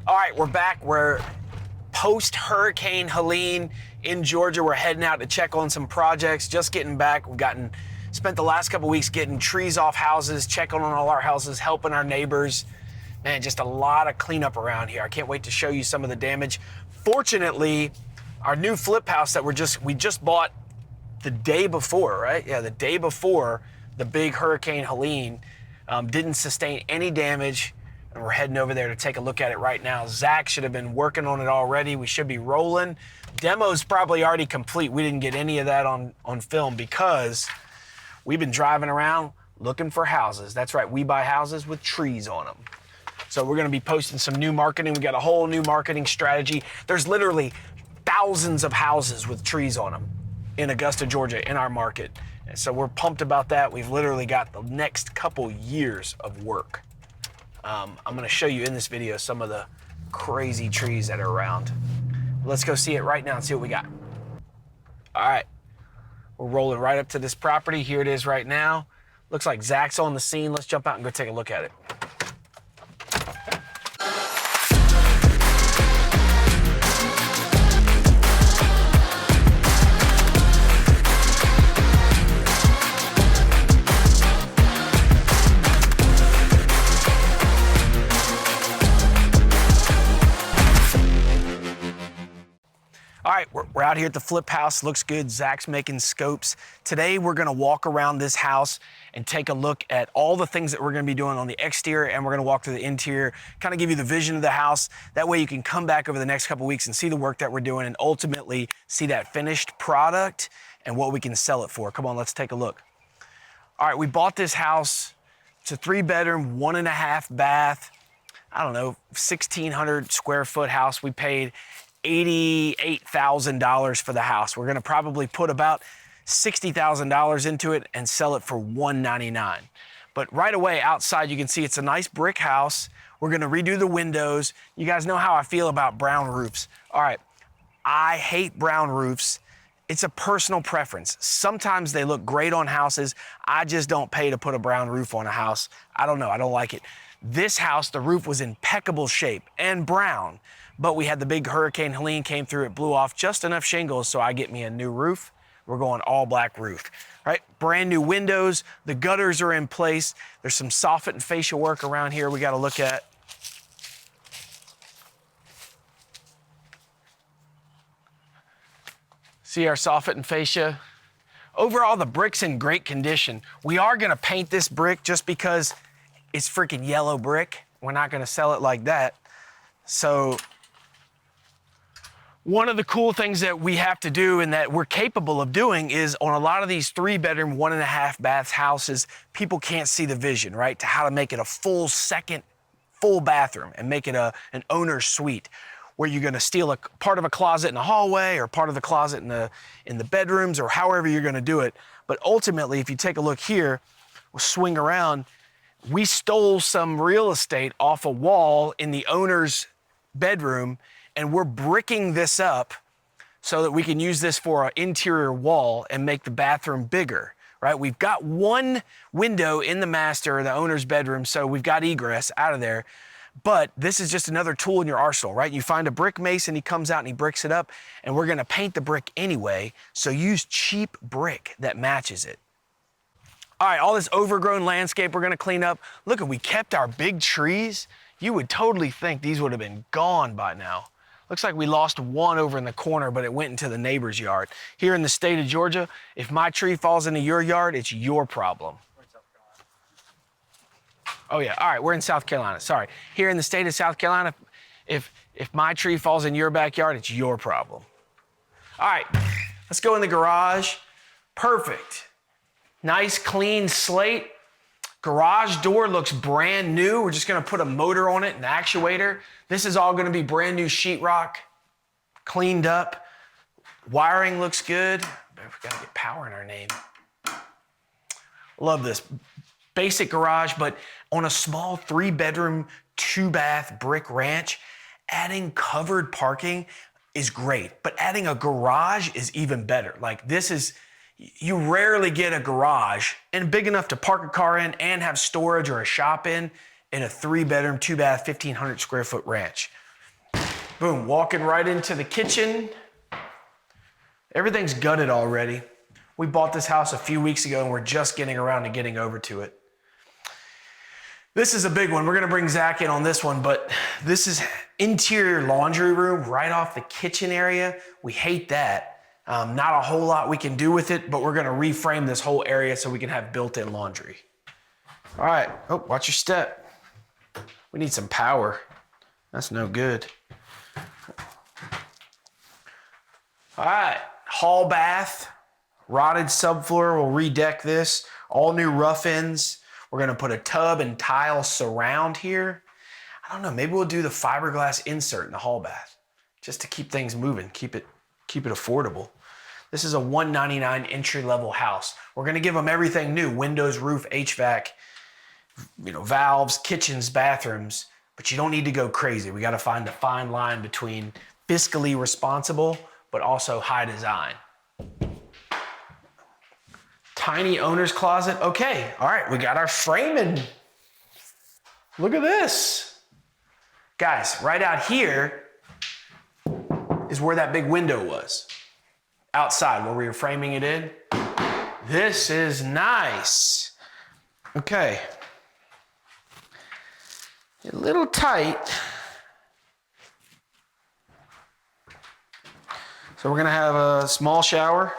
All right, we're back. We're post Hurricane Helene in Georgia. We're heading out to check on some projects, just getting back. We've spent the last couple weeks getting trees off houses, checking on all our houses, helping our neighbors. Man, just a lot of cleanup around here. I can't wait to show you some of the damage. Fortunately, our new flip house that we just bought the day before, right? Yeah, the day before the big Hurricane Helene, didn't sustain any damage. And we're heading over there to take a look at it right now. Zach should have been working on it already. We should be rolling. Demo's probably already complete. We didn't get any of that on film because we've been driving around looking for houses. That's right, we buy houses with trees on them. So we're gonna be posting some new marketing. We got a whole new marketing strategy. There's literally thousands of houses with trees on them in Augusta, Georgia, in our market. And so we're pumped about that. We've literally got the next couple years of work. I'm gonna show you in this video some of the crazy trees that are around. Let's go see it right now and see what we got. All right, we're rolling right up to this property. Here it is right now. Looks like Zach's on the scene. Let's jump out and go take a look at it. All right, we're out here at the flip house. Looks good. Zach's making scopes. Today, we're gonna walk around this house and take a look at all the things that we're gonna be doing on the exterior, and we're gonna walk through the interior, kind of give you the vision of the house. That way you can come back over the next couple weeks and see the work that we're doing and ultimately see that finished product and what we can sell it for. Come on, let's take a look. All right, we bought this house. It's a 3-bedroom, 1.5 bath, I don't know, 1,600 square foot house. We paid $88,000 for the house. We're gonna probably put about $60,000 into it and sell it for $199. But right away outside, you can see it's a nice brick house. We're gonna redo the windows. You guys know how I feel about brown roofs. All right, I hate brown roofs. It's a personal preference. Sometimes they look great on houses. I just don't pay to put a brown roof on a house. I don't know, I don't like it. This house, the roof was in impeccable shape and brown, but we had the big Hurricane Helene came through, it blew off just enough shingles so I get me a new roof. We're going all black roof, right? Brand new windows, the gutters are in place. There's some soffit and fascia work around here we gotta look at. See our soffit and fascia? Overall, the brick's in great condition. We are gonna paint this brick just because it's freaking yellow brick. We're not gonna sell it like that. So one of the cool things that we have to do and that we're capable of doing is on a lot of these 3-bedroom, 1.5 bath houses, people can't see the vision, right? To how to make it a full bathroom and make it an owner's suite, where you're gonna steal a part of a closet in the hallway or part of the closet in the bedrooms or however you're gonna do it. But ultimately, if you take a look here, we'll swing around, we stole some real estate off a wall in the owner's bedroom, and we're bricking this up so that we can use this for an interior wall and make the bathroom bigger, right? We've got one window in the master, the owner's bedroom, so we've got egress out of there, but this is just another tool in your arsenal, right? You find a brick mason, he comes out and he bricks it up, and we're gonna paint the brick anyway, so use cheap brick that matches it. All right, all this overgrown landscape we're gonna clean up. Look, we kept our big trees. You would totally think these would have been gone by now. Looks like we lost one over in the corner, but it went into the neighbor's yard. Here in the state of Georgia, if my tree falls into your yard, it's your problem. We're in South Carolina. Oh yeah, all right, we're in South Carolina, sorry. Here in the state of South Carolina, if my tree falls in your backyard, it's your problem. All right, let's go in the garage. Perfect. Nice, clean slate. Garage door looks brand new. We're just gonna put a motor on it, an actuator. This is all gonna be brand new sheetrock, cleaned up. Wiring looks good. We gotta get power in our name. Love this. Basic garage, but on a small 3-bedroom, 2-bath brick ranch, adding covered parking is great, but adding a garage is even better. Like this is, you rarely get a garage and big enough to park a car in and have storage or a shop in a 3-bedroom, 2-bath, 1,500 square foot ranch. Boom, walking right into the kitchen. Everything's gutted already. We bought this house a few weeks ago and we're just getting around to getting over to it. This is a big one. We're gonna bring Zach in on this one, but this is interior laundry room right off the kitchen area. We hate that. Not a whole lot we can do with it, but we're gonna reframe this whole area so we can have built-in laundry. All right, oh, watch your step. We need some power. That's no good. All right, hall bath, rotted subfloor. We'll redeck this. All new rough ends. We're gonna put a tub and tile surround here. I don't know, maybe we'll do the fiberglass insert in the hall bath just to keep things moving, keep it affordable. This is a $199 entry-level house. We're gonna give them everything new: windows, roof, HVAC, valves, kitchens, bathrooms, but you don't need to go crazy. We gotta find a fine line between fiscally responsible, but also high design. Tiny owner's closet. Okay, all right, we got our framing. Look at this. Guys, right out here is where that big window was. Outside, where we were framing it in. This is nice. Okay. A little tight. So we're gonna have a small shower,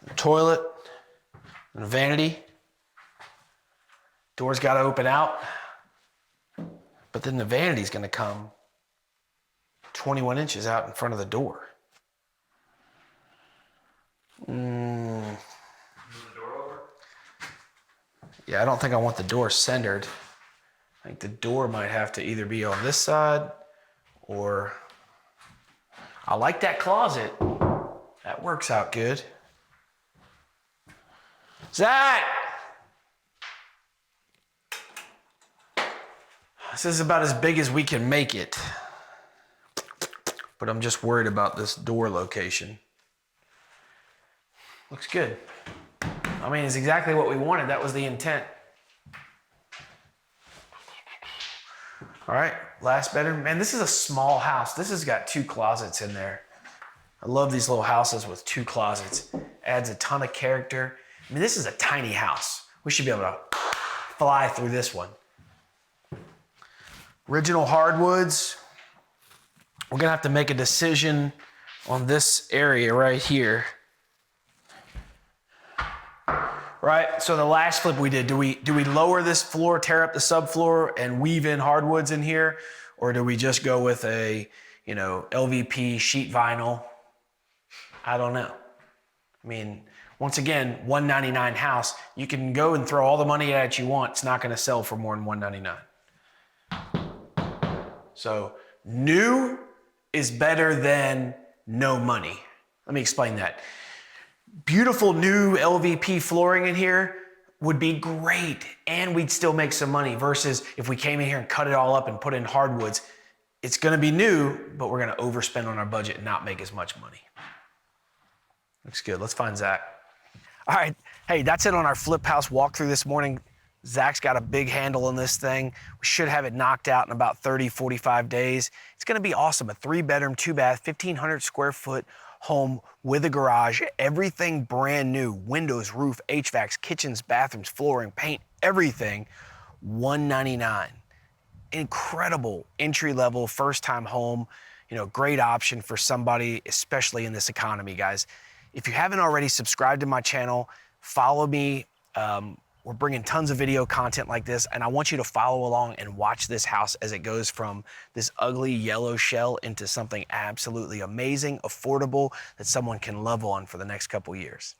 a toilet, and a vanity. Door's gotta open out, but then the vanity's gonna come 21 inches out in front of the door. Move the door over. Yeah, I don't think I want the door centered. I think the door might have to either be on this side or... I like that closet. That works out good. Zach! This is about as big as we can make it. But I'm just worried about this door location. Looks good. I mean, it's exactly what we wanted. That was the intent. All right, last bedroom. Man, this is a small house. This has got 2 closets in there. I love these little houses with 2 closets. Adds a ton of character. I mean, this is a tiny house. We should be able to fly through this one. Original hardwoods. We're gonna have to make a decision on this area right here. Right, so the last flip we did, do we lower this floor, tear up the subfloor, and weave in hardwoods in here? Or do we just go with a, LVP sheet vinyl? I don't know. I mean, once again, $199 house, you can go and throw all the money at it you want. It's not gonna sell for more than $199. So new is better than no money. Let me explain that. Beautiful new LVP flooring in here would be great, and we'd still make some money, versus if we came in here and cut it all up and put in hardwoods. It's gonna be new, but we're gonna overspend on our budget and not make as much money. Looks good. Let's find Zach. All right, hey, that's it on our flip house walkthrough this morning. Zach's got a big handle on this thing. We should have it knocked out in about 30, 45 days. It's gonna be awesome. A 3-bedroom, 2-bath, 1,500 square foot home with a garage, everything brand new, windows, roof, HVACs, kitchens, bathrooms, flooring, paint, everything, $199. Incredible entry-level, first-time home, great option for somebody, especially in this economy, guys. If you haven't already, subscribed to my channel, follow me. We're bringing tons of video content like this, and I want you to follow along and watch this house as it goes from this ugly yellow shell into something absolutely amazing, affordable, that someone can love on for the next couple years.